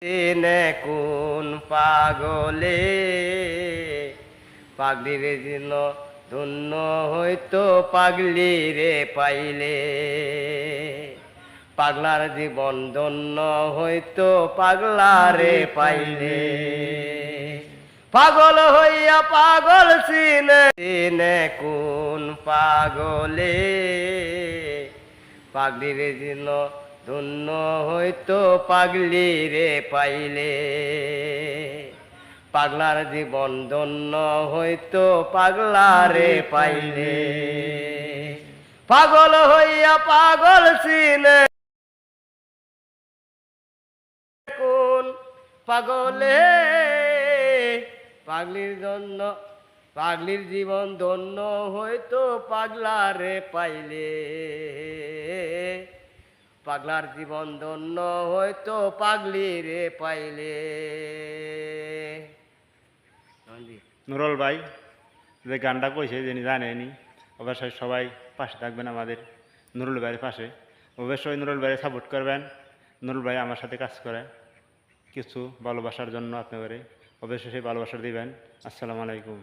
এনে কোন পাগলে পাগলির জন্য ধন্য হইতো পাগলি রে পাইলে, পাগলার জীবন ধন্য হইতো পাগলা রে পাইলে। পাগল হইয়া পাগল চিনে কোন পাগলে পাগলির জন্য ধন্য হইতো পাগলি রে পাইলে, পাগলার জীবন ধন্য হইতো পাগলা রে পাইলে। পাগল হইয়া পাগল চিনে কোন পাগলে পাগলির জন্য পাগলির জীবন ধন্য হইতো পাগলা রে পাইলে, পাগলার জীবন ধন্য হইতো পাগলি রে পাইলে। নুরুল ভাই যে গানটা কইছে যিনি জানেনি, অবশ্যই সবাই পাশে থাকবেন আমাদের নুরুল ভাইয়ের পাশে। অবশ্যই নুরুল ভাইয়ের সাপোর্ট করবেন। নুরুল ভাই আমার সাথে কাজ করে কিছু ভালোবাসার জন্য আপনাদের, অবশ্যই সেই ভালোবাসা দিবেন। আসসালামু আলাইকুম।